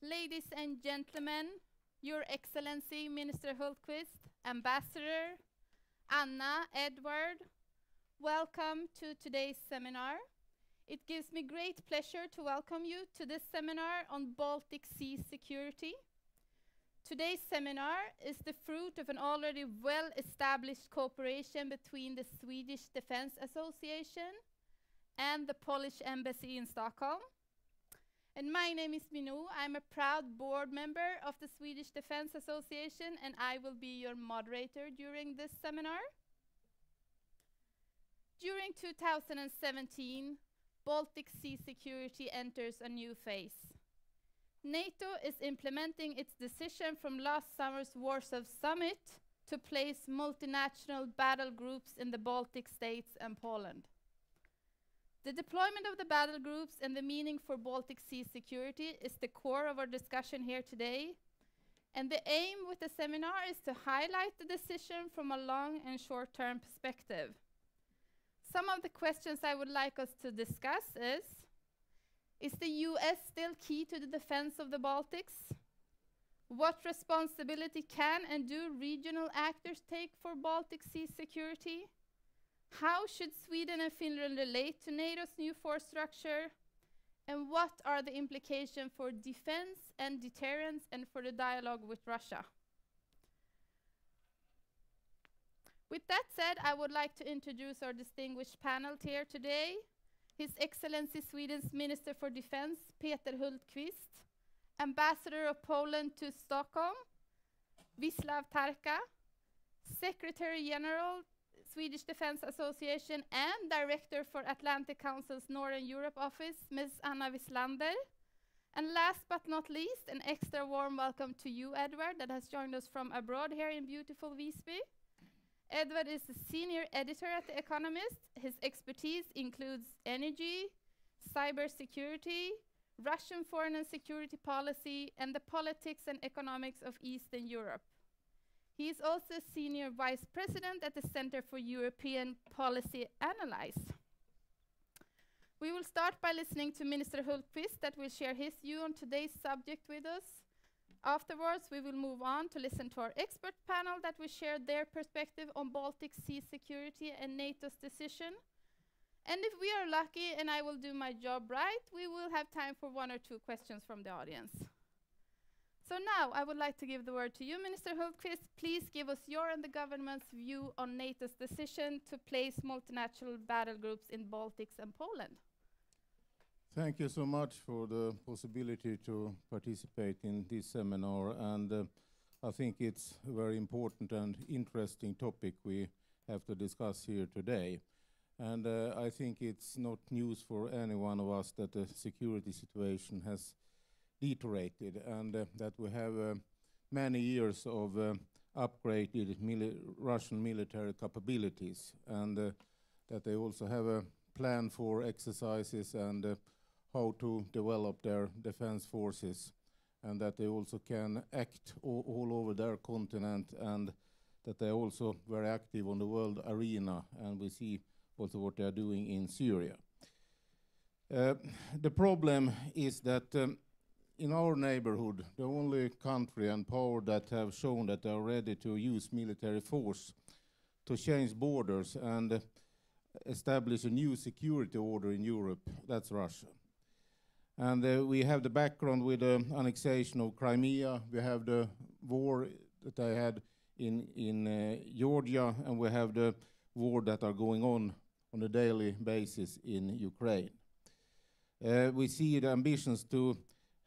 Ladies and gentlemen, Your Excellency Minister Hultqvist, Ambassador, Anna, Edward, welcome to today's seminar. It gives me great pleasure to welcome you to this seminar on Baltic Sea security. Today's seminar is the fruit of an already well-established cooperation between the Swedish Defence Association and the Polish Embassy in Stockholm. And my name is Minou. I'm a proud board member of the Swedish Defence Association, and I will be your moderator during this seminar. During 2017, Baltic Sea security enters a new phase. NATO is implementing its decision from last summer's Warsaw summit to place multinational battle groups in the Baltic states and Poland. The deployment of the battle groups and the meaning for Baltic Sea security is the core of our discussion here today. And the aim with the seminar is to highlight the decision from a long and short-term perspective. Some of the questions I would like us to discuss is the US still key to the defense of the Baltics? What responsibility can and do regional actors take for Baltic Sea security? How should Sweden and Finland relate to NATO's new force structure? And what are the implications for defense and deterrence and for the dialogue with Russia? With that said, I would like to introduce our distinguished panel here today. His Excellency Sweden's Minister for Defense, Peter Hultqvist, Ambassador of Poland to Stockholm, Wieslander, Secretary General, Swedish Defence Association and Director for Atlantic Council's Northern Europe office, Ms. Anna Wieslander. And last but not least, an extra warm welcome to you, Edward, that has joined us from abroad here in beautiful Visby. Edward is the senior editor at The Economist. His expertise includes energy, cybersecurity, Russian foreign and security policy, and the politics and economics of Eastern Europe. He is also Senior Vice President at the Center for European Policy Analysis. We will start by listening to Minister Hultqvist that will share his view on today's subject with us. Afterwards, we will move on to listen to our expert panel that will share their perspective on Baltic Sea security and NATO's decision. And if we are lucky and I will do my job right, we will have time for 1 or 2 questions from the audience. So now I would like to give the word to you, Minister Hultqvist. Please give us your and the government's view on NATO's decision to place multinational battle groups in Baltics and Poland. Thank you so much for the possibility to participate in this seminar, and I think it's a very important and interesting topic we have to discuss here today. And I think it's not news for any one of us that the security situation has deteriorated, and that we have many years of upgraded Russian military capabilities, and that they also have a plan for exercises and how to develop their defense forces, and that they also can act all over their continent, and that they're also very active on the world arena, and we see also what they are doing in Syria. The problem is that in our neighborhood, the only country and power that have shown that they are ready to use military force to change borders and establish a new security order in Europe, that's Russia. And we have the background with the annexation of Crimea, we have the war that they had in Georgia, and we have the war that are going on a daily basis in Ukraine. We see the ambitions to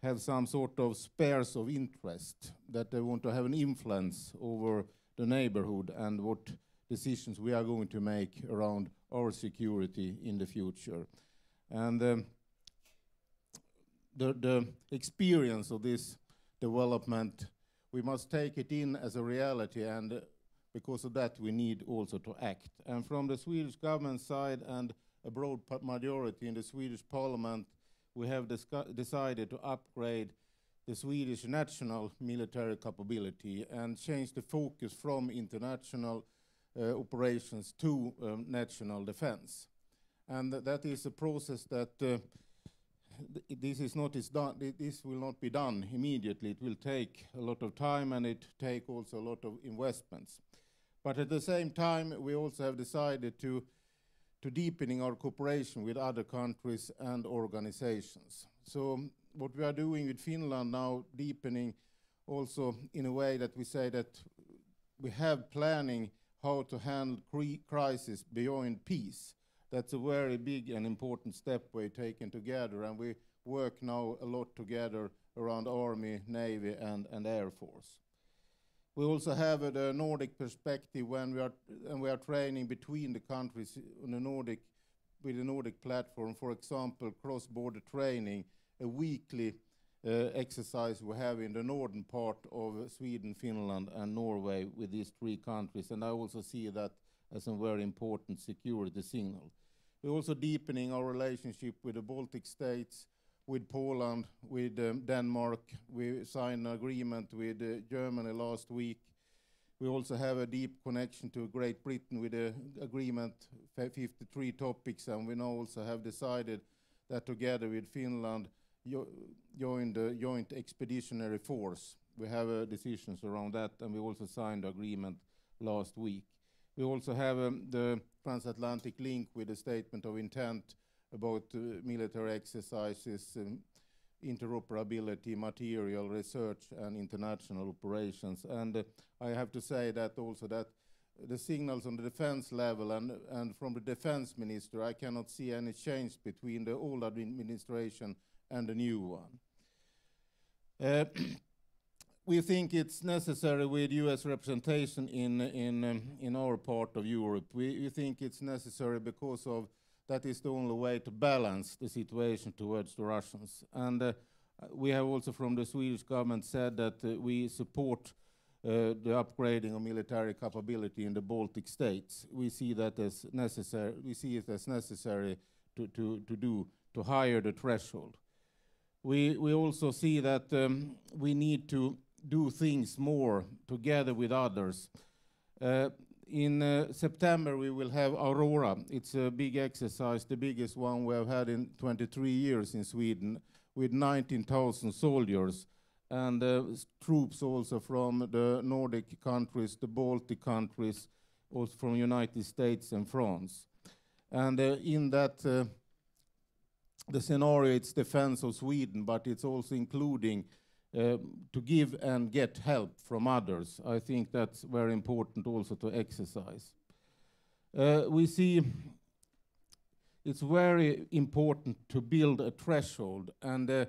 have some sort of spares of interest, that they want to have an influence over the neighborhood and what decisions we are going to make around our security in the future. And the experience of this development, we must take it in as a reality, and because of that we need also to act. And from the Swedish government side and a broad majority in the Swedish parliament, we have decided to upgrade the Swedish national military capability and change the focus from international operations to national defense. And that is a process that this will not be done immediately. It will take a lot of time, and it take also a lot of investments. But at the same time, we also have decided to deepening our cooperation with other countries and organizations. So what we are doing with Finland now, deepening also in a way that we say that we have planning how to handle crisis beyond peace. That's a very big and important step we're taking together, and we work now a lot together around Army, Navy, and Air Force. We also have the Nordic perspective when we are training between the countries on the Nordic, with the Nordic platform. For example, cross-border training, a weekly exercise we have in the northern part of Sweden, Finland, and Norway with these three countries, and I also see that as a very important security signal. We're also deepening our relationship with the Baltic states, with Poland, with Denmark. We signed an agreement with Germany last week. We also have a deep connection to Great Britain with the agreement 53 topics, and we now also have decided that together with Finland, join the Joint Expeditionary Force. We have decisions around that, and we also signed the agreement last week. We also have the transatlantic link with a statement of intent about military exercises, interoperability, material research, and international operations. And I have to say that also that the signals on the defense level and from the defense minister, I cannot see any change between the old administration and the new one. We think it's necessary with US representation in our part of Europe. We think it's necessary because of that is the only way to balance the situation towards the Russians. And we have also from the Swedish government said that we support the upgrading of military capability in the Baltic states. We see that as necessary. We see it as necessary to higher the threshold. We also see that we need to do things more together with others. In September, we will have Aurora. It's a big exercise, the biggest one we have had in 23 years in Sweden, with 19,000 soldiers and troops also from the Nordic countries, the Baltic countries, also from United States and France. And in that, the scenario, it's defense of Sweden, but it's also including to give and get help from others. I think that's very important also to exercise. We see it's very important to build a threshold and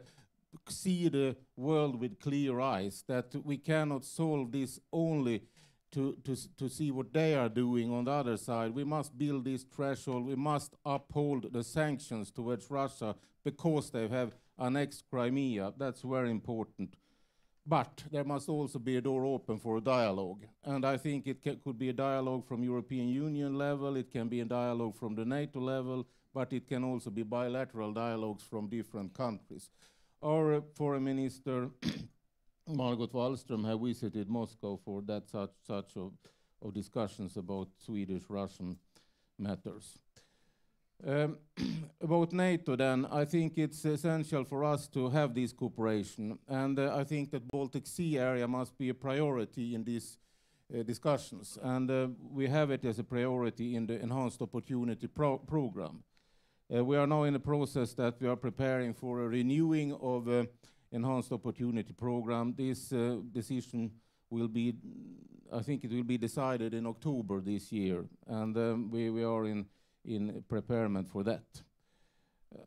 see the world with clear eyes, that we cannot solve this only to see what they are doing on the other side. We must build this threshold. We must uphold the sanctions towards Russia because they have annexed Crimea. That's very important. But there must also be a door open for a dialogue. And I think it could be a dialogue from European Union level, it can be a dialogue from the NATO level, but it can also be bilateral dialogues from different countries. Our foreign minister, Margot Wallström, have visited Moscow for that such of discussions about Swedish-Russian matters. About NATO then, I think it's essential for us to have this cooperation, and I think that Baltic Sea area must be a priority in these discussions, and we have it as a priority in the Enhanced Opportunity Program. We are now in a process that we are preparing for a renewing of Enhanced Opportunity Program. This decision will be, I think it will be decided in October this year, and we are in preparement for that.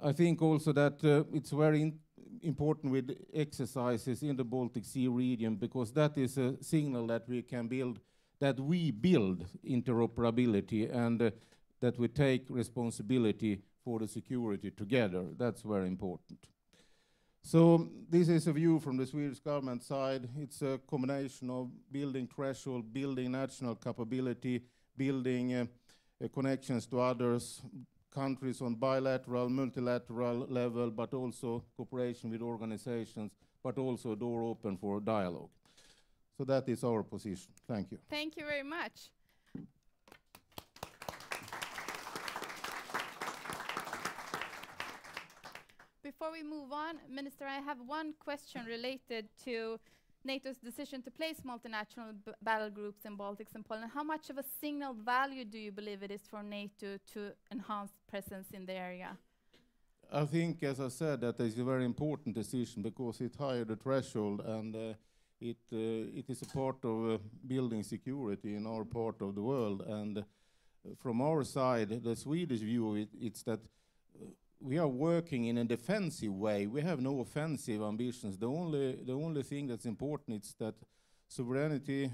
I think also that it's very important with exercises in the Baltic Sea region, because that is a signal that we can build interoperability and that we take responsibility for the security together. That's very important. So this is a view from the Swedish government side. It's a combination of building threshold, building national capability, building connections to others, countries on bilateral, multilateral level, but also cooperation with organizations, but also a door open for dialogue. So that is our position. Thank you. Thank you very much. Before we move on, Minister, I have one question related to NATO's decision to place multinational battle groups in Baltics and Poland. How much of a signal value do you believe it is for NATO to enhance presence in the area? I think, as I said, that is a very important decision because it higher the threshold and it is a part of building security in our part of the world. And from our side, the Swedish view, it's that we are working in a defensive way. We have no offensive ambitions. The only thing that's important is that sovereignty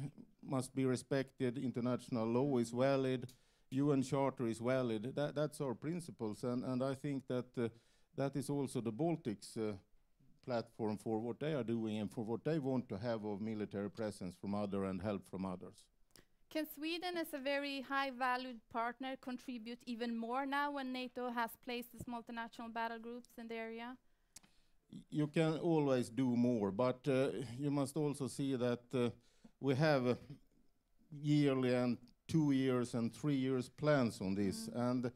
must be respected, international law is valid, UN Charter is valid. That's our principles, and I think that that is also the Baltics platform for what they are doing and for what they want to have of military presence from others and help from others. Can Sweden, as a very high-valued partner, contribute even more now when NATO has placed these multinational battle groups in the area? You can always do more, but you must also see that we have yearly and 2 years and 3 years plans on this, and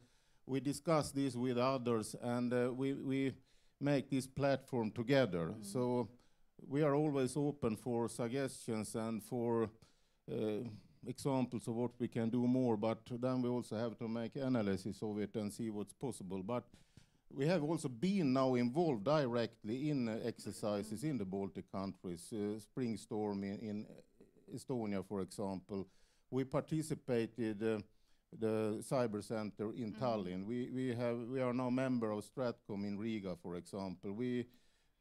we discuss this with others, and we make this platform together. So we are always open for suggestions and for examples of what we can do more, but then we also have to make analysis of it and see what's possible. But we have also been now involved directly in exercises in the Baltic countries, Spring Storm in Estonia, for example. We participated the cyber center in Tallinn. We are now member of Stratcom in Riga, for example. We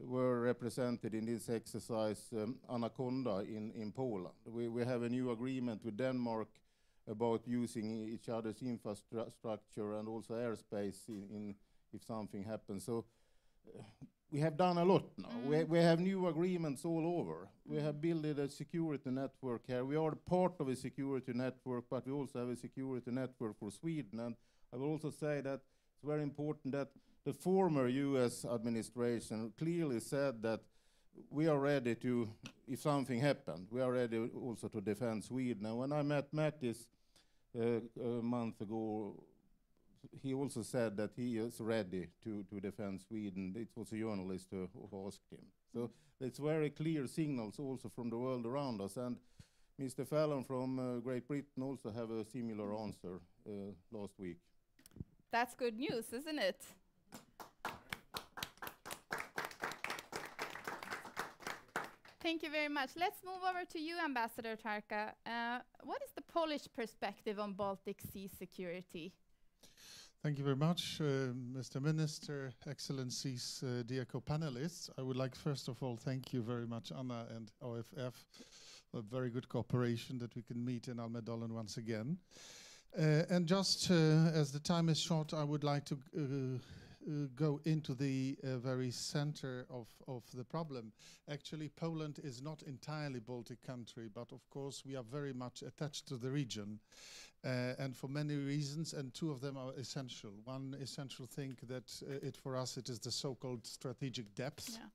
were represented in this exercise Anaconda in Poland. We have a new agreement with Denmark about using each other's infrastructure and also airspace if something happens. So we have done a lot now. We have new agreements all over. We have built a security network here. We are part of a security network, but we also have a security network for Sweden. And I will also say that it's very important that the former US administration clearly said that we are ready to, if something happened, we are ready also to defend Sweden. And when I met Mattis a month ago, he also said that he is ready to defend Sweden. It was a journalist who asked him. So it's very clear signals also from the world around us. And Mr. Fallon from Great Britain also have a similar answer last week. That's good news, isn't it? Thank you very much. Let's move over to you, Ambassador Tarka. What is the Polish perspective on Baltic Sea security? Thank you very much, Mr. Minister, Excellencies, dear co-panelists. I would like, first of all, thank you very much, Anna and OFF, for very good cooperation that we can meet in Almedalen once again. And just as the time is short, I would like to go into the very center of the problem. Actually, Poland is not entirely Baltic country, but of course we are very much attached to the region, and for many reasons, and two of them are essential. One essential thing that for us it is the so-called strategic depth. Yeah.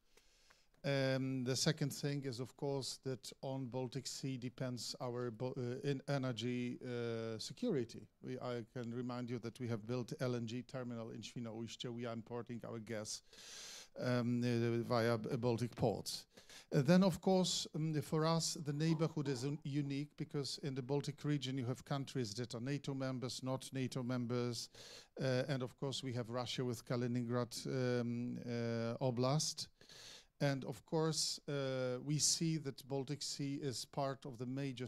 The second thing is, of course, that on Baltic Sea depends our in energy security. I can remind you that we have built LNG terminal in Świnoujście. We are importing our gas via Baltic ports. Then, of course, for us, the neighborhood is unique because in the Baltic region you have countries that are NATO members, not NATO members, and of course we have Russia with Kaliningrad Oblast. And of course, we see that Baltic Sea is part of the major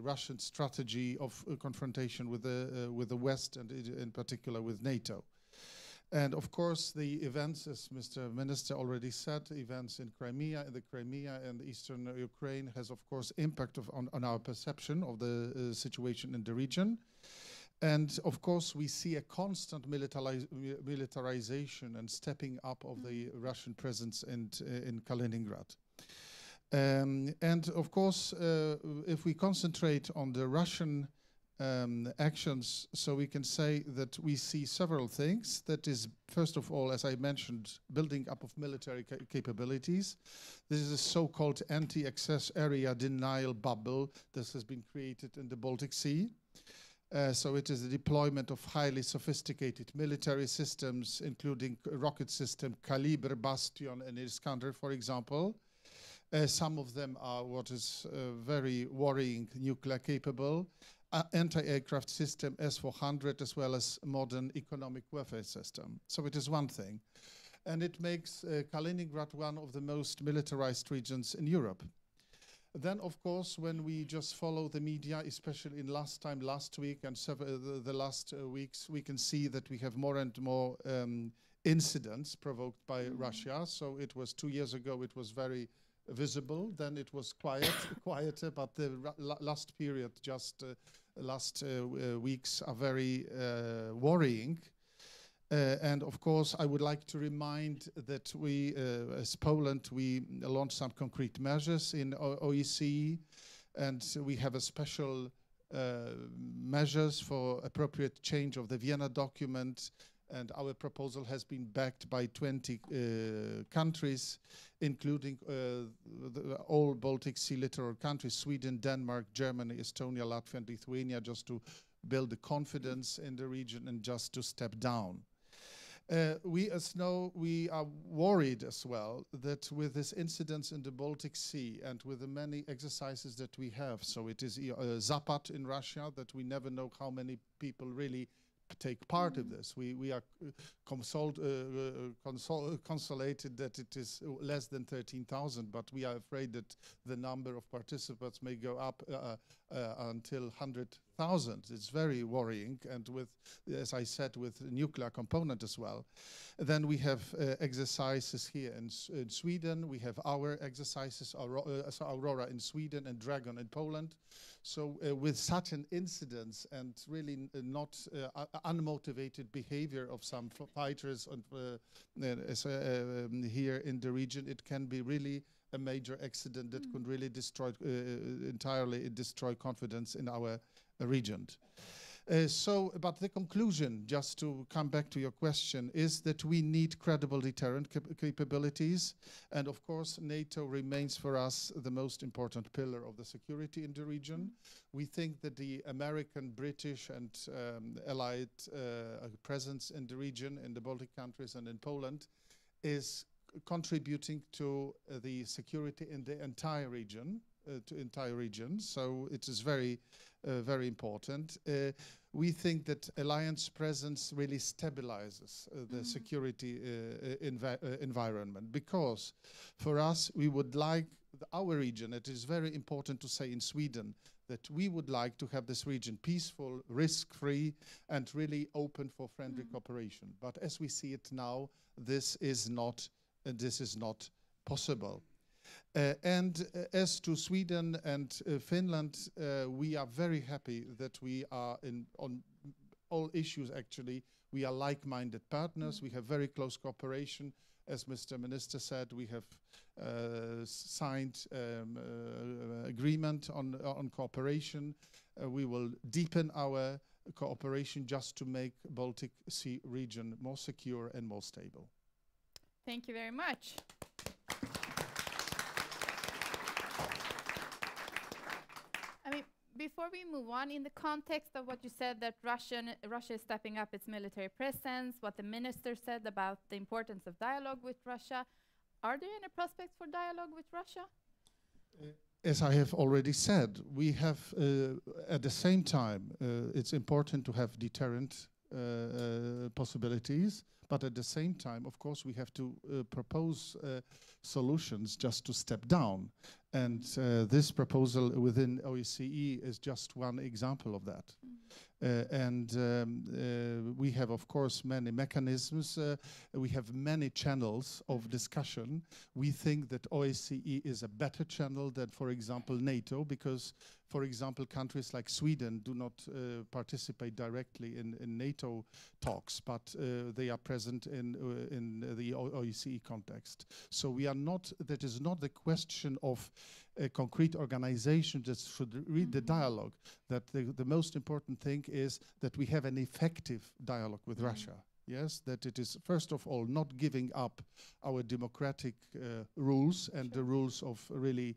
Russian strategy of confrontation with the West, and in particular with NATO. And of course, the events, as Mr. Minister already said, events in Crimea, and eastern Ukraine has, of course, impact on our perception of the situation in the region. And of course, we see a constant militarization and stepping up of the Russian presence in Kaliningrad. And of course, if we concentrate on the Russian actions, so we can say that we see several things. That is, first of all, as I mentioned, building up of military capabilities. This is a so-called anti-access area denial bubble that has been created in the Baltic Sea. So it is the deployment of highly sophisticated military systems, including rocket system Calibre, Bastion, and Iskander, for example. Some of them are what is very worrying, nuclear capable, anti-aircraft system S-400, as well as modern economic warfare system. So it is one thing. And it makes Kaliningrad one of the most militarized regions in Europe. Then, of course, when we just follow the media, especially in last week and the last weeks, we can see that we have more and more incidents provoked by Russia. So it was 2 years ago, it was very visible. Then it was quieter, but the last period, just last weeks are very worrying. And of course, I would like to remind that we, as Poland, we launched some concrete measures in OEC, and we have a special measures for appropriate change of the Vienna document, and our proposal has been backed by 20 countries, including all Baltic Sea littoral countries, Sweden, Denmark, Germany, Estonia, Latvia, and Lithuania, just to build the confidence in the region and just to step down. We are worried as well that with this incidents in the Baltic Sea and with the many exercises that we have, so it is Zapad in Russia, that we never know how many people really take part in this. We are consolated that it is less than 13,000, but we are afraid that the number of participants may go up until 100,000. It's very worrying, and with, as I said, with nuclear component as well. Then we have exercises here in Sweden. We have our exercises, Aurora in Sweden and Dragon in Poland. So with such an incidence and really not unmotivated behavior of some fighters here in the region, it can be really a major accident that could really destroy entirely destroy confidence in our region. But the conclusion, just to come back to your question, is that we need credible deterrent capabilities. And of course, NATO remains for us the most important pillar of the security in the region. We think that the American, British, and allied presence in the region, in the Baltic countries and in Poland, is contributing to the security in the entire region. So it is very, very important. We think that alliance presence really stabilizes the security environment, because for us, we would like our region, it is very important to say in Sweden, that we would like to have this region peaceful, risk-free, and really open for friendly cooperation. But as we see it now, this is not possible. As to Sweden and Finland, we are very happy that we are on all issues, actually. We are like-minded partners. We have very close cooperation. As Mr. Minister said, we have signed agreement on cooperation. We will deepen our cooperation just to make Baltic Sea region more secure and more stable. Thank you very much. Before we move on, in the context of what you said, that Russia is stepping up its military presence, what the minister said about the importance of dialogue with Russia, are there any prospects for dialogue with Russia? As I have already said, we have, at the same time, it's important to have deterrent possibilities, but at the same time, of course, we have to propose solutions just to step down. And this proposal within OSCE is just one example of that. We have, of course, many mechanisms. We have many channels of discussion. We think that OSCE is a better channel than, for example, NATO, because, for example, countries like Sweden do not participate directly in NATO talks, but they are present in the OSCE context. So we are not, that is not the question of a concrete organization that should read the dialogue, that the most important thing is that we have an effective dialogue with Russia. Yes, that it is, first of all, not giving up our democratic rules and the rules of really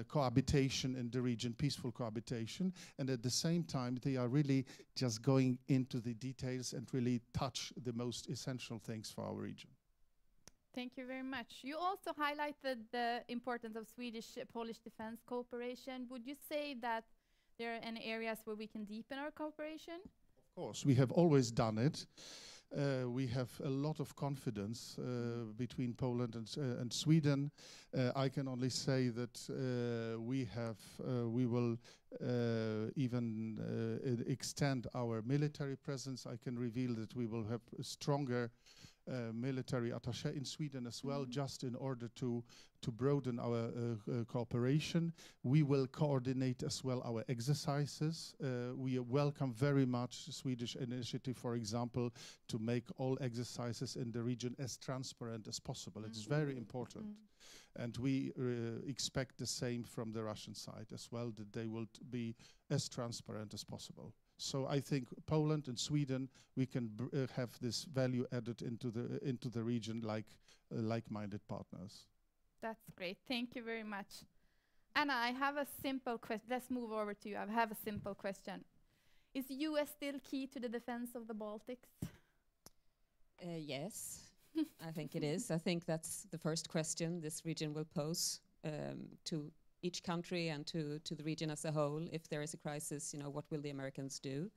cohabitation in the region, peaceful cohabitation. And at the same time, they are really just going into the details and really touch the most essential things for our region. Thank you very much. You also highlighted the importance of Swedish-Polish defense cooperation. Would you say that there are any areas where we can deepen our cooperation? Of course, we have always done it. We have a lot of confidence between Poland and Sweden. I can only say that we will even extend our military presence. I can reveal that we will have a stronger military attaché in Sweden as well, just in order to broaden our cooperation. We will coordinate as well our exercises. We welcome very much the Swedish initiative, for example, to make all exercises in the region as transparent as possible. It's very important. And we expect the same from the Russian side as well, that they will be as transparent as possible. So I think Poland and Sweden, we can have this value added into the region like like-minded partners. That's great. Thank you very much. Anna, I have a simple question. Let's move over to you. I have a simple question. Is US still key to the defense of the Baltics? Yes, I think it is. I think that's the first question this region will pose to each country and to the region as a whole. If there is a crisis, what will the Americans do?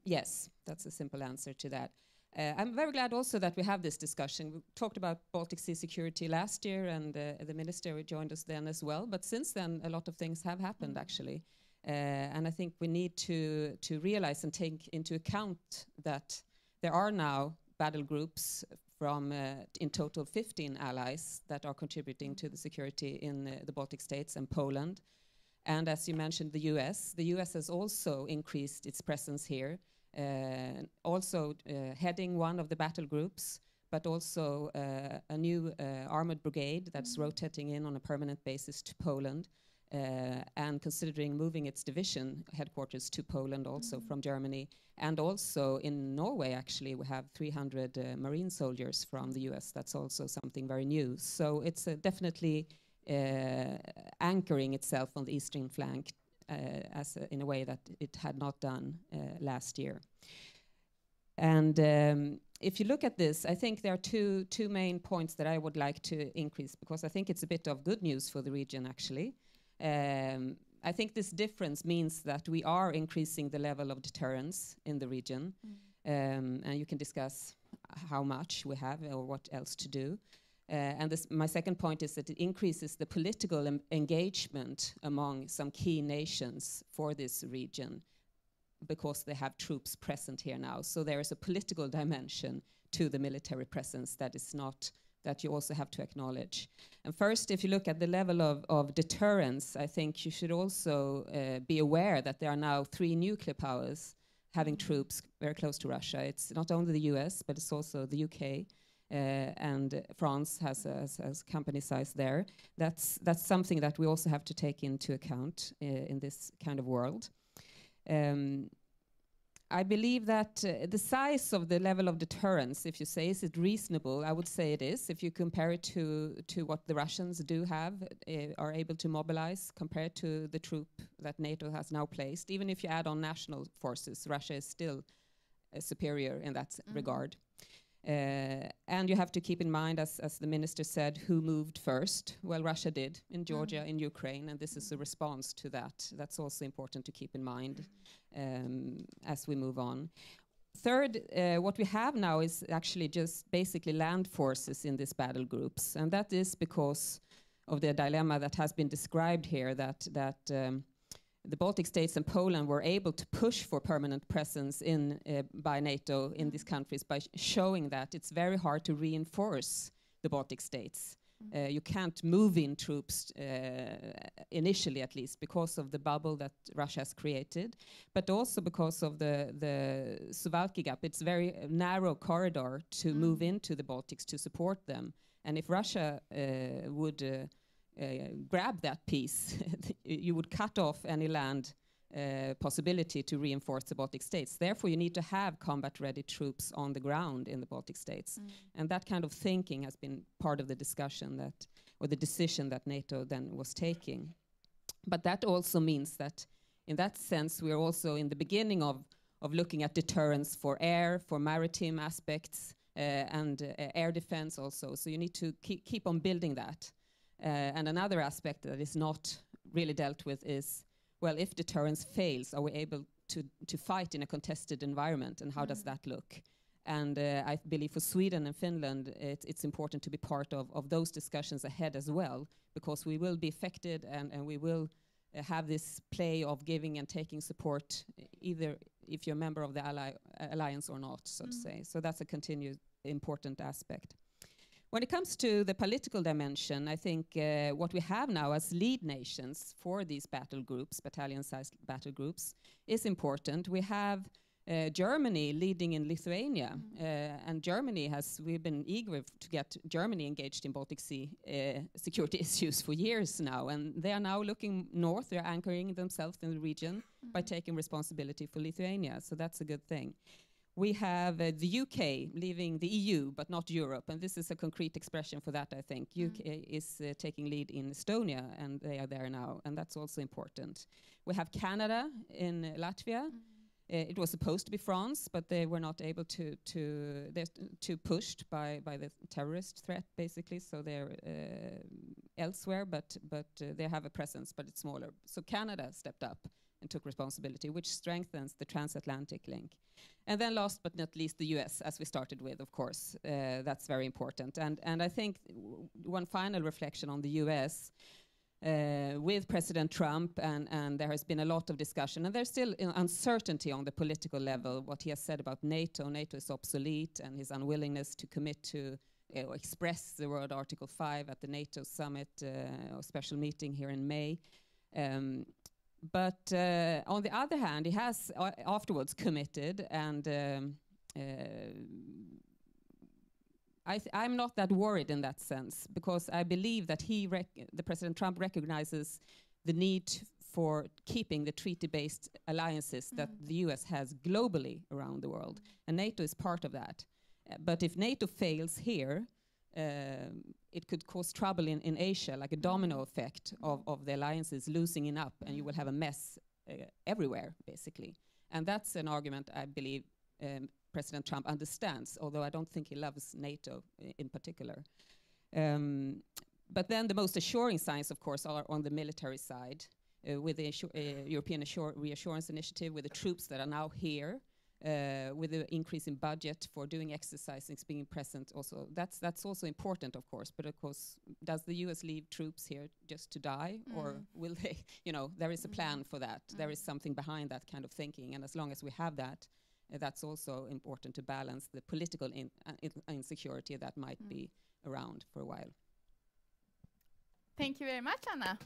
Yes, that's a simple answer to that. I'm very glad also that we have this discussion. We talked about Baltic Sea security last year, and the minister joined us then as well. But since then, a lot of things have happened, actually. And I think we need to realize and take into account that there are now battle groups from, in total, 15 allies that are contributing to the security in the Baltic states and Poland. And as you mentioned, the US has also increased its presence here, also heading one of the battle groups, but also a new armored brigade that's rotating in on a permanent basis to Poland, and considering moving its division headquarters to Poland also from Germany. And also in Norway, actually, we have 300 Marine soldiers from the US. That's also something very new. So it's definitely anchoring itself on the eastern flank in a way that it had not done last year. And if you look at this, I think there are two main points that I would like to increase, because I think it's a bit of good news for the region, actually. I think this difference means that we are increasing the level of deterrence in the region, and you can discuss how much we have or what else to do. And my second point is that it increases the political engagement among some key nations for this region, because they have troops present here now. So there is a political dimension to the military presence that you also have to acknowledge. And first, if you look at the level of deterrence, I think you should also be aware that there are now 3 nuclear powers having troops very close to Russia. It's not only the US, but it's also the UK, and France has company size there. That's something that we also have to take into account in this kind of world. I believe that the size of the level of deterrence, if you say, is it reasonable? I would say it is. If you compare it to what the Russians do have, are able to mobilize, compared to the troop that NATO has now placed. Even if you add on national forces, Russia is still superior in that regard. And you have to keep in mind, as the minister said, who moved first. Well, Russia did in Georgia, in Ukraine, and this is a response to that. That's also important to keep in mind as we move on. Third, what we have now is actually just basically land forces in these battle groups, and that is because of the dilemma that has been described here, that the Baltic states and Poland were able to push for permanent presence by NATO in these countries by showing that it's very hard to reinforce the Baltic states. You can't move in troops initially, at least, because of the bubble that Russia has created, but also because of the Suwalki Gap. It's a very narrow corridor to move into the Baltics to support them. And if Russia would grab that piece, you would cut off any land possibility to reinforce the Baltic states. Therefore, you need to have combat-ready troops on the ground in the Baltic states. And that kind of thinking has been part of the discussion that, or the decision that NATO then was taking. But that also means that, in that sense, we are also in the beginning of looking at deterrence for air, for maritime aspects, and air defense also. So you need to keep on building that. And another aspect that is not really dealt with is, well, if deterrence fails, are we able to fight in a contested environment, and how does that look? And I believe for Sweden and Finland, it's important to be part of those discussions ahead as well, because we will be affected, and we will have this play of giving and taking support, either if you're a member of the alliance or not, so to say. So that's a continued important aspect. When it comes to the political dimension, I think what we have now as lead nations for these battle groups, battalion-sized battle groups, is important. We have Germany leading in Lithuania, and we've been eager to get Germany engaged in Baltic Sea security issues for years now, and they are now looking north. They're anchoring themselves in the region by taking responsibility for Lithuania, so that's a good thing. We have the UK leaving the EU, but not Europe, and this is a concrete expression for that, I think. UK is taking lead in Estonia, and they are there now, and that's also important. We have Canada in Latvia. It was supposed to be France, but they were not able they're too pushed by the terrorist threat, basically, so they're elsewhere, but they have a presence, but it's smaller. So Canada stepped up and took responsibility, which strengthens the transatlantic link. And then last but not least, the US, as we started with, of course. That's very important. And I think one final reflection on the US, with President Trump, and there has been a lot of discussion, and there's still uncertainty on the political level, what he has said about NATO. NATO is obsolete, and his unwillingness to commit to express the word Article 5 at the NATO summit or special meeting here in May. But on the other hand, he has afterwards committed, and I'm not that worried in that sense, because I believe that the President Trump recognizes the need for keeping the treaty-based alliances that the US has globally around the world, and NATO is part of that. But if NATO fails here, it could cause trouble in Asia, like a domino effect of the alliances loosening up, and you will have a mess everywhere, basically. And that's an argument I believe President Trump understands, although I don't think he loves NATO in particular. But then the most assuring signs, of course, are on the military side, with the European Reassurance Initiative, with the troops that are now here, with the increase in budget for doing exercises, being present also. That's also important, of course, but of course, does the US leave troops here just to die, or will they, there is a plan for that. There is something behind that kind of thinking, and as long as we have that, that's also important to balance the political insecurity that might be around for a while. Thank you very much, Anna.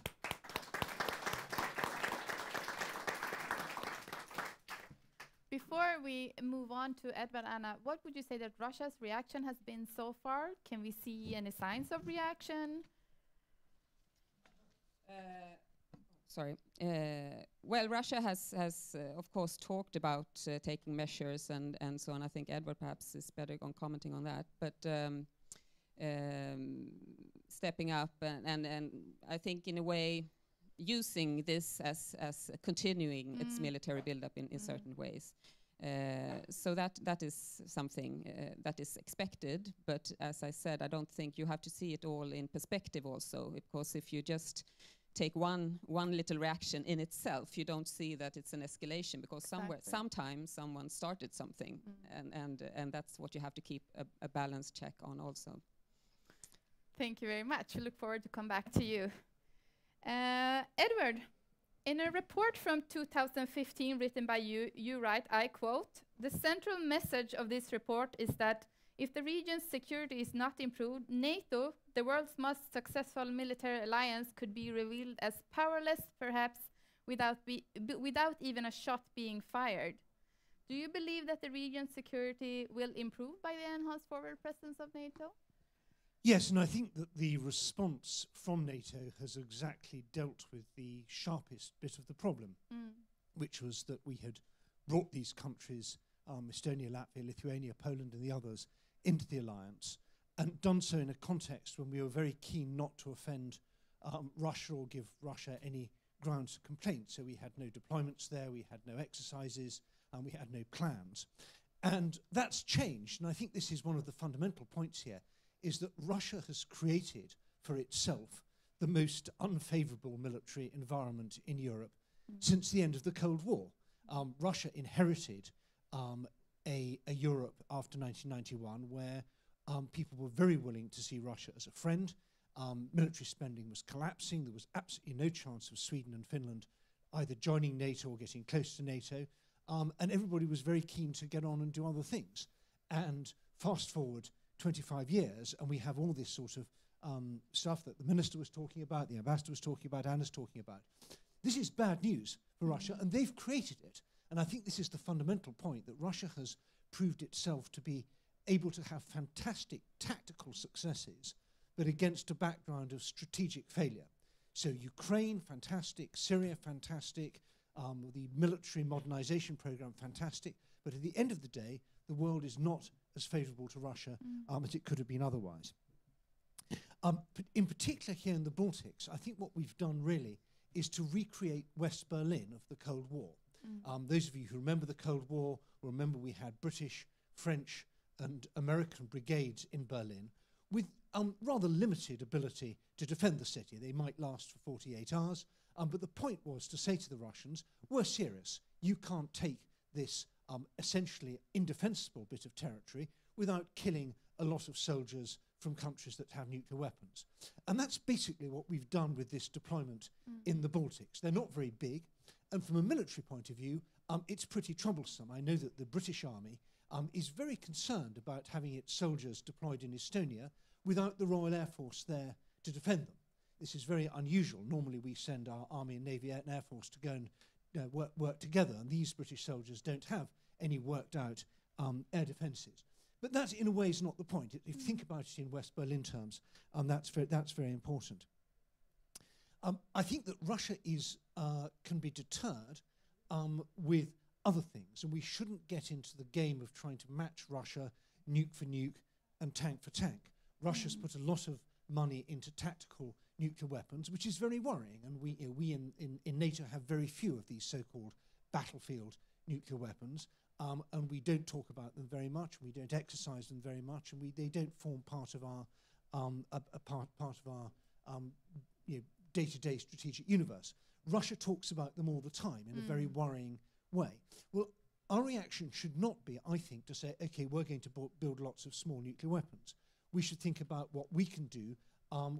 Before we move on to Edvard, Anna, what would you say that Russia's reaction has been so far? Can we see any signs of reaction? Well, Russia has of course, talked about taking measures and so on. I think Edvard perhaps is better on commenting on that. But stepping up and I think in a way using this as continuing its military buildup in certain ways. So that is something that is expected. But as I said, I don't think you have to see it all in perspective also, because if you just take one little reaction in itself, you don't see that it's an escalation, because sometimes someone started something, and that's what you have to keep a balanced check on also. Thank you very much. I look forward to come back to you. Edvard, in a report from 2015 written by you, you write, I quote, "The central message of this report is that if the region's security is not improved, NATO, the world's most successful military alliance, could be revealed as powerless, perhaps without even a shot being fired." Do you believe that the region's security will improve by the enhanced forward presence of NATO? Yes, and I think that the response from NATO has exactly dealt with the sharpest bit of the problem, which was that we had brought these countries, Estonia, Latvia, Lithuania, Poland and the others, into the alliance, and done so in a context when we were very keen not to offend Russia or give Russia any grounds of complaint. So we had no deployments there, we had no exercises, and we had no plans. And that's changed, and I think this is one of the fundamental points here, is that Russia has created for itself the most unfavorable military environment in Europe since the end of the Cold War. Russia inherited a Europe after 1991 where people were very willing to see Russia as a friend. Military spending was collapsing. There was absolutely no chance of Sweden and Finland either joining NATO or getting close to NATO. And everybody was very keen to get on and do other things. And fast forward 25 years, and we have all this sort of stuff that the minister was talking about, the ambassador was talking about, Anna's talking about. This is bad news for Russia, and they've created it. And I think this is the fundamental point, that Russia has proved itself to be able to have fantastic tactical successes, but against a background of strategic failure. So Ukraine, fantastic. Syria, fantastic. The military modernization program, fantastic. But at the end of the day, the world is not as favorable to Russia as it could have been otherwise. But in particular here in the Baltics, I think what we've done really is to recreate West Berlin of the Cold War. Those of you who remember the Cold War will remember we had British, French and American brigades in Berlin with rather limited ability to defend the city. They might last for 48 hours, but the point was to say to the Russians, we're serious. You can't take this essentially indefensible bit of territory without killing a lot of soldiers from countries that have nuclear weapons. And that's basically what we've done with this deployment in the Baltics. They're not very big, and from a military point of view, it's pretty troublesome. I know that the British Army is very concerned about having its soldiers deployed in Estonia without the Royal Air Force there to defend them. This is very unusual. Normally we send our Army and Navy and Air Force to go and work together, and these British soldiers don't have any worked out air defences. But that, in a way, is not the point. If you think about it in West Berlin terms, that's very important. I think that Russia can be deterred with other things, and we shouldn't get into the game of trying to match Russia nuke for nuke and tank for tank. Russia's put a lot of money into tactical nuclear weapons, which is very worrying, and we in NATO have very few of these so-called battlefield nuclear weapons, and we don't talk about them very much, we don't exercise them very much, and they don't form part of our day-to-day strategic universe. Russia talks about them all the time in a very worrying way. Well, our reaction should not be, I think, to say, okay, we're going to build lots of small nuclear weapons. We should think about what we can do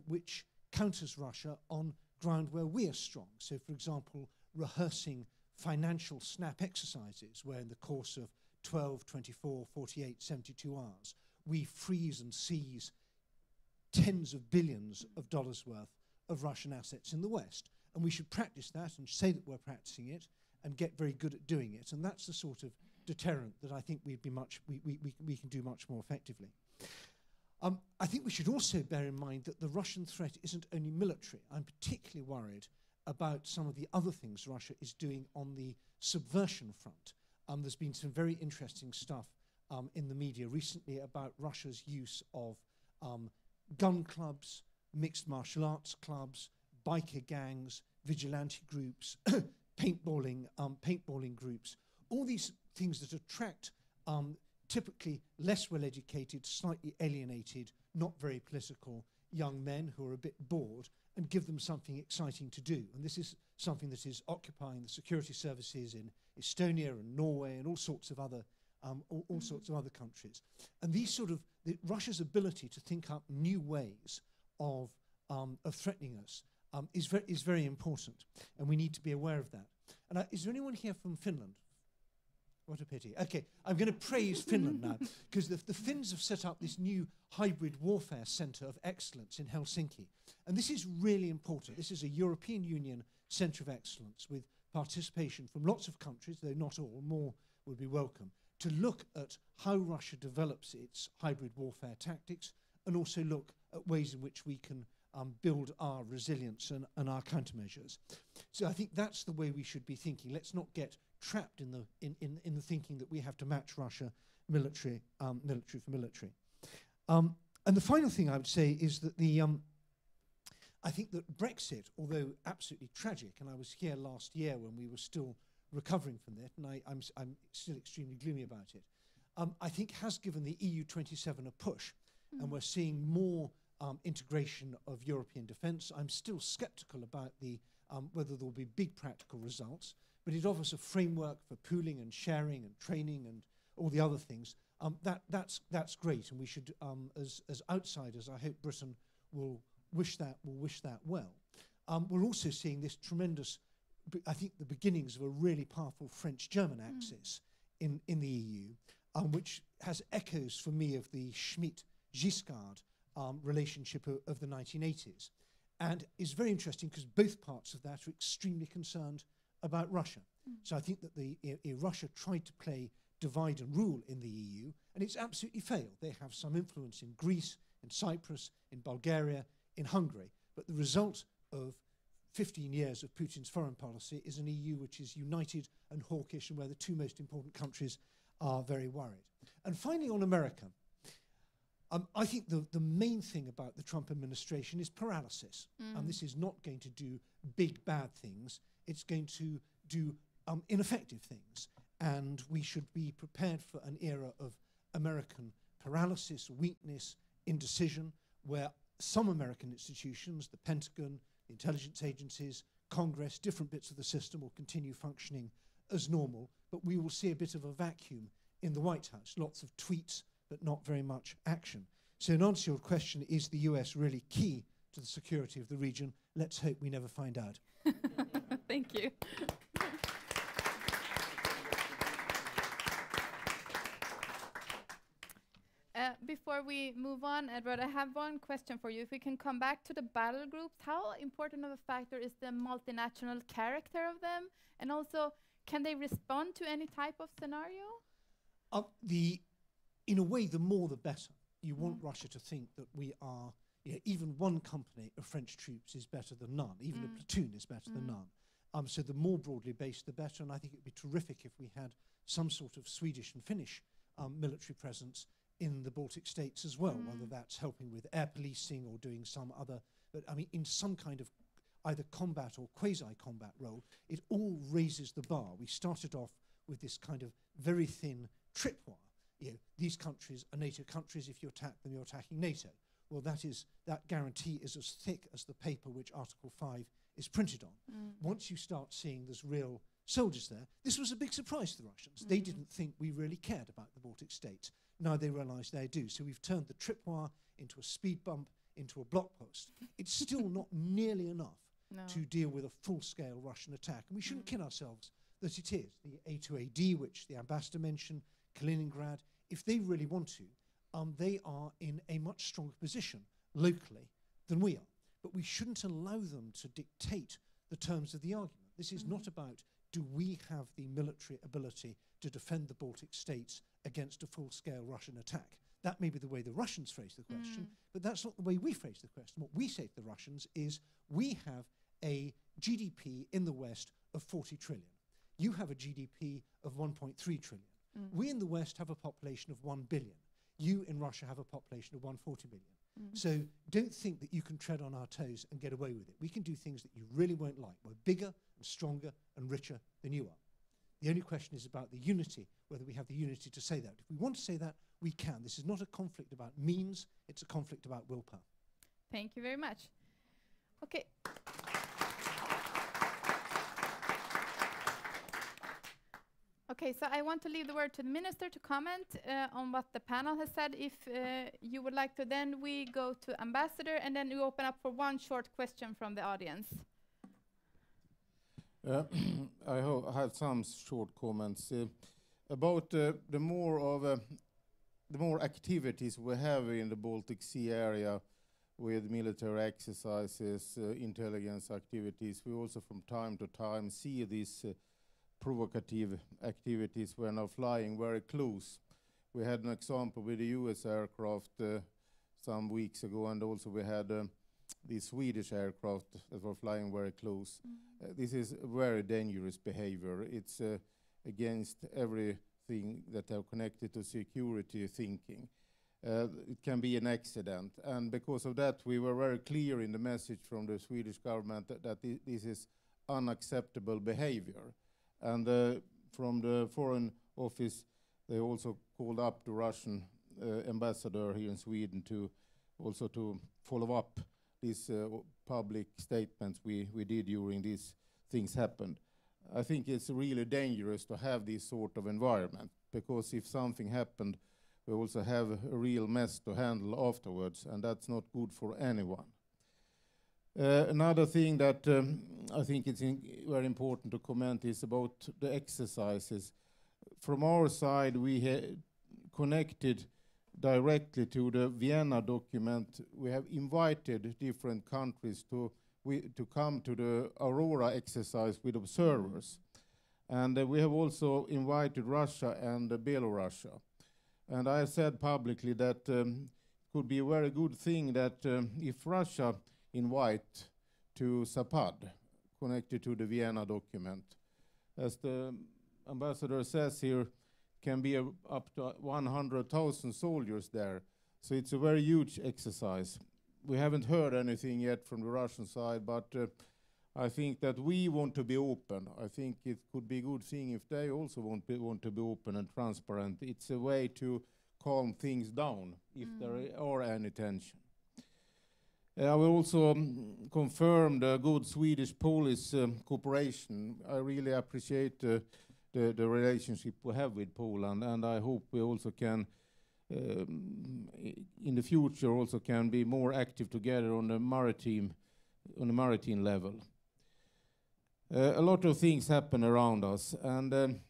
which counters Russia on ground where we are strong. So, for example, rehearsing financial snap exercises where in the course of 12, 24, 48, 72 hours, we freeze and seize tens of billions of dollars worth of Russian assets in the West. And we should practice that and say that we're practicing it and get very good at doing it. And that's the sort of deterrent that I think we can do much more effectively. I think we should also bear in mind that the Russian threat isn't only military. I'm particularly worried about some of the other things Russia is doing on the subversion front. There's been some very interesting stuff in the media recently about Russia's use of gun clubs, mixed martial arts clubs, biker gangs, vigilante groups, paintballing groups, all these things that attract typically less well-educated, slightly alienated, not very political young men who are a bit bored and give them something exciting to do. And this is something that is occupying the security services in Estonia and Norway and all sorts of other countries. And these sort of Russia's ability to think up new ways of threatening us is very important, and we need to be aware of that. And is there anyone here from Finland? What a pity. Okay, I'm going to praise Finland now, because the Finns have set up this new hybrid warfare centre of excellence in Helsinki. And this is really important. This is a European Union centre of excellence with participation from lots of countries, though not all, more would be welcome, to look at how Russia develops its hybrid warfare tactics and also look at ways in which we can build our resilience and our countermeasures. So I think that's the way we should be thinking. Let's not get trapped in the thinking that we have to match Russia military for military. And the final thing I would say is that I think that Brexit, although absolutely tragic, and I was here last year when we were still recovering from that, and I'm still extremely gloomy about it, I think has given the EU27 a push, and we're seeing more integration of European defence. I'm still sceptical about whether there will be big practical results, but it offers a framework for pooling and sharing and training and all the other things. That's great, and we should, as outsiders, I hope Britain will wish that well. We're also seeing this tremendous, I think, the beginnings of a really powerful French-German axis in the EU, which has echoes for me of the Schmidt-Giscard relationship of the 1980s, and is very interesting because both parts of that are extremely concerned about Russia. So I think that Russia tried to play divide and rule in the EU, and it's absolutely failed. They have some influence in Greece, in Cyprus, in Bulgaria, in Hungary, but the result of 15 years of Putin's foreign policy is an EU which is united and hawkish, and where the two most important countries are very worried. And finally, on America, I think the main thing about the Trump administration is paralysis. This is not going to do big, bad things. It's going to do ineffective things. And we should be prepared for an era of American paralysis, weakness, indecision, where some American institutions, the Pentagon, the intelligence agencies, Congress, different bits of the system will continue functioning as normal, but we will see a bit of a vacuum in the White House, lots of tweets, but not very much action. So in answer to your question, is the US really key to the security of the region? Let's hope we never find out. Thank you. Before we move on, Edward, I have one question for you. If we can come back to the battle groups, how important of a factor is the multinational character of them? And also, can they respond to any type of scenario? In a way, the more the better. You want Russia to think that we are, even one company of French troops is better than none. Even a platoon is better than none. So the more broadly based, the better. And I think it would be terrific if we had some sort of Swedish and Finnish military presence in the Baltic states as well, whether that's helping with air policing or doing some other, but I mean, in some kind of either combat or quasi-combat role, it all raises the bar. We started off with this kind of very thin tripwire. These countries are NATO countries. If you attack them, you're attacking NATO. Well, that guarantee is as thick as the paper which Article 5 is printed on. Once you start seeing there's real soldiers there, this was a big surprise to the Russians. They didn't think we really cared about the Baltic states. Now they realise they do. So we've turned the tripwire into a speed bump, into a block post. It's still not nearly enough to deal with a full-scale Russian attack. And we shouldn't kid ourselves that it is. The A2AD, which the ambassador mentioned, Kaliningrad, if they really want to, they are in a much stronger position locally than we are. But we shouldn't allow them to dictate the terms of the argument. This is not about, do we have the military ability to defend the Baltic states against a full-scale Russian attack? That may be the way the Russians phrase the question, but that's not the way we phrase the question. What we say to the Russians is, we have a GDP in the West of 40 trillion. You have a GDP of 1.3 trillion. We in the West have a population of 1 billion. You in Russia have a population of 140 billion. So don't think that you can tread on our toes and get away with it. We can do things that you really won't like. We're bigger and stronger and richer than you are. The only question is about the unity, whether we have the unity to say that. If we want to say that, we can. This is not a conflict about means, it's a conflict about willpower. Thank you very much. Okay. Okay, so I want to leave the word to the minister to comment on what the panel has said. If you would like to, then we go to Ambassador, and then we open up for one short question from the audience. I have some short comments about the more activities we have in the Baltic Sea area with military exercises, intelligence activities. We also from time to time see these provocative activities when now flying very close. We had an example with the US aircraft some weeks ago, and also we had the Swedish aircraft that were flying very close. This is very dangerous behavior. It's against everything that are connected to security thinking. It can be an accident, and because of that we were very clear in the message from the Swedish government that this is unacceptable behavior. And from the Foreign Office they also called up the Russian ambassador here in Sweden to also to follow up these public statements we did during these things happened. I think it's really dangerous to have this sort of environment, because if something happened, we also have a real mess to handle afterwards, and that's not good for anyone. Another thing that I think it's very important to comment is about the exercises. From our side, we connected directly to the Vienna document. We have invited different countries to come to the Aurora exercise with observers. And we have also invited Russia and Belarus. And I have said publicly that it could be a very good thing that if Russia invite to SAPAD, connected to the Vienna document, as the ambassador says here, can be up to 100,000 soldiers there. So it's a very huge exercise. We haven't heard anything yet from the Russian side, but I think that we want to be open. I think it could be a good thing if they also want to be open and transparent. It's a way to calm things down if there are any tension. I will also confirm the good Swedish-Polish cooperation. I really appreciate the relationship we have with Poland, and I hope we also can, in the future, also can be more active together on the maritime level. A lot of things happen around us, and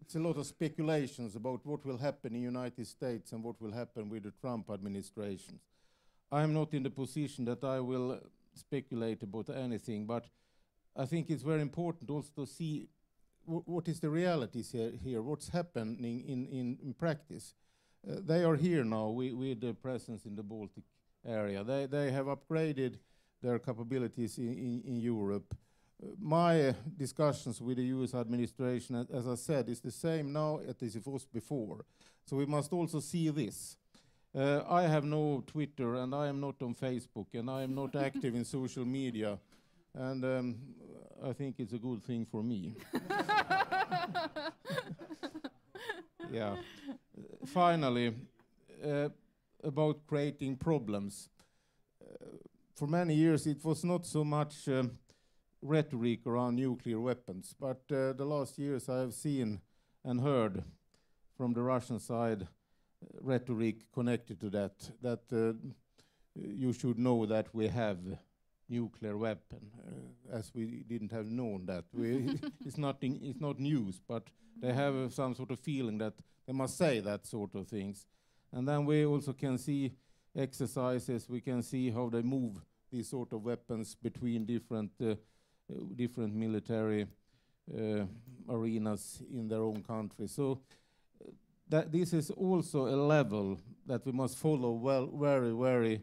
it's a lot of speculations about what will happen in the United States and what will happen with the Trump administration. I'm not in the position that I will speculate about anything, but I think it's very important also to see what is the realities here, what's happening in practice. They are here now with the presence in the Baltic area. They have upgraded their capabilities in Europe. My discussions with the US administration, as I said, is the same now as it was before. So we must also see this. I have no Twitter, and I am not on Facebook, and I am not active in social media. And I think it's a good thing for me. Yeah. Finally, about creating problems. For many years, it was not so much rhetoric around nuclear weapons, but the last years I have seen and heard from the Russian side rhetoric connected to that you should know that we have nuclear weapon, as we didn't have known that. It's not news, but they have some sort of feeling that they must say that sort of things. And then we also can see exercises, we can see how they move these sort of weapons between different military arenas in their own country. So that this is also a level that we must follow very, very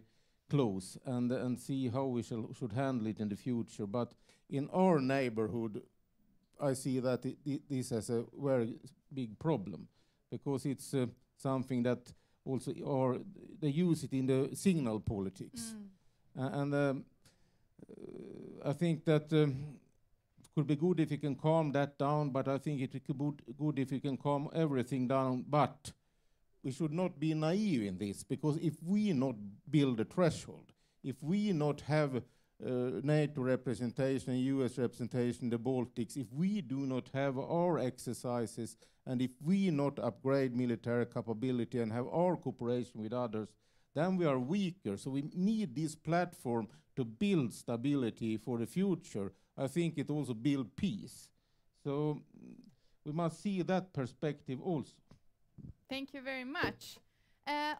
close and see how we should handle it in the future. But in our neighborhood, I see that this has a very big problem, because it's something that also, or they use it in the signal politics. And I think that it could be good if you can calm that down, but I think it could be good if you can calm everything down. But we should not be naive in this, because if we not build a threshold, if we not have NATO representation, US representation in the Baltics, if we do not have our exercises, and if we not upgrade military capability and have our cooperation with others, then we are weaker. So we need this platform to build stability for the future. I think it also builds peace. So we must see that perspective also. Thank you very much.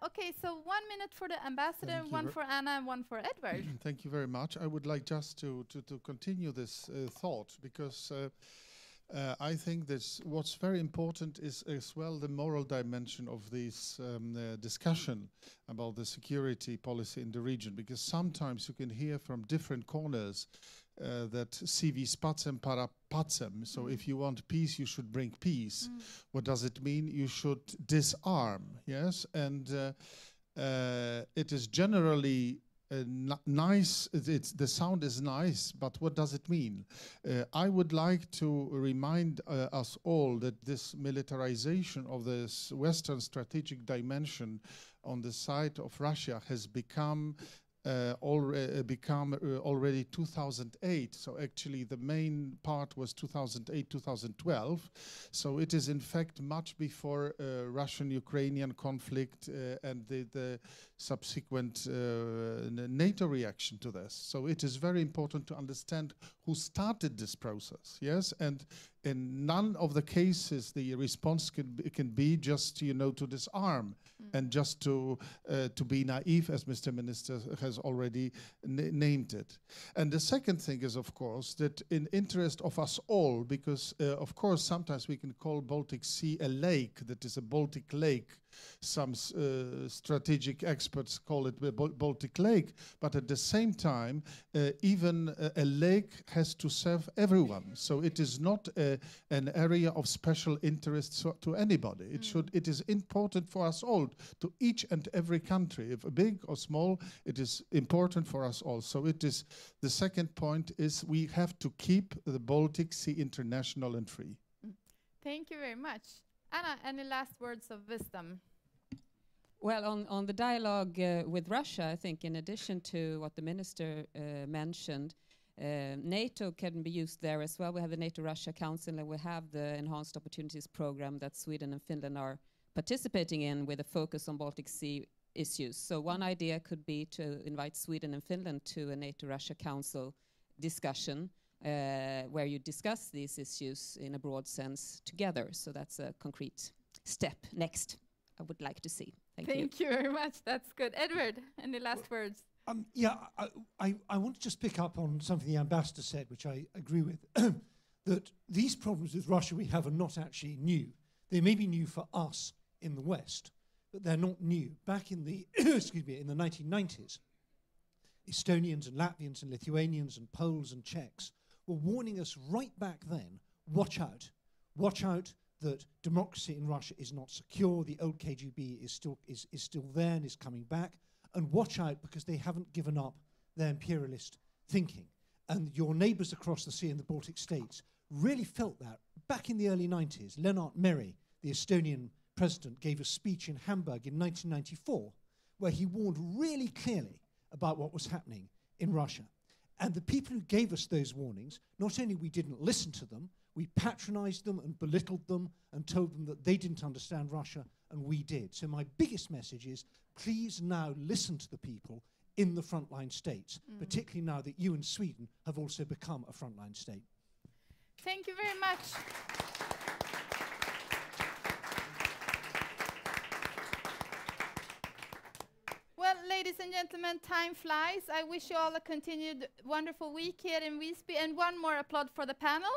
Okay, so 1 minute for the ambassador, one for Anna, and one for Edward. Thank you very much. I would like just to continue this thought, because I think that what's very important is as well the moral dimension of this discussion about the security policy in the region, because sometimes you can hear from different corners that civi pacem para pacem. So if you want peace, you should bring peace. What does it mean? You should disarm, yes? And it is generally nice, the sound is nice, but what does it mean? I would like to remind us all that this militarization of this Western strategic dimension on the side of Russia has become already 2008. So actually the main part was 2008, 2012. So it is in fact much before Russian-Ukrainian conflict and the subsequent NATO reaction to this. So it is very important to understand who started this process, yes? And in none of the cases the response can be just, you know, to disarm and just to be naive, as Mr. Minister has already named it. And the second thing is, of course, that in interest of us all, because of course sometimes we can call Baltic Sea a lake, that is a Baltic lake. Some strategic experts call it the Baltic Lake, but at the same time, even a lake has to serve everyone. So it is not an area of special interest to anybody. It is important for us all, to each and every country, if big or small, it is important for us all. So it is, the second point is we have to keep the Baltic Sea international and free. Thank you very much. Anna, any last words of wisdom? Well, on the dialogue with Russia, I think in addition to what the minister mentioned, NATO can be used there as well. We have the NATO-Russia Council, and we have the Enhanced Opportunities Program that Sweden and Finland are participating in, with a focus on Baltic Sea issues. So one idea could be to invite Sweden and Finland to a NATO-Russia Council discussion where you discuss these issues in a broad sense together. So that's a concrete step next I would like to see. Thank you very much. That's good. Edward, any last words? Yeah, I want to just pick up on something the ambassador said, which I agree with, that these problems with Russia we have are not actually new. They may be new for us in the West, but they're not new. Back in the, excuse me, in the 1990s, Estonians and Latvians and Lithuanians and Poles and Czechs were warning us right back then, watch out that democracy in Russia is not secure, the old KGB is still there and is coming back, and watch out because they haven't given up their imperialist thinking. And your neighbors across the sea in the Baltic states really felt that. Back in the early 90s, Lennart Meri, the Estonian president, gave a speech in Hamburg in 1994 where he warned really clearly about what was happening in Russia. And the people who gave us those warnings, not only we didn't listen to them, we patronized them and belittled them and told them that they didn't understand Russia, and we did. So my biggest message is, please now listen to the people in the frontline states, particularly now that you and Sweden have also become a frontline state. Thank you very much. Well, ladies and gentlemen, time flies. I wish you all a continued wonderful week here in Visby, and one more applaud for the panel.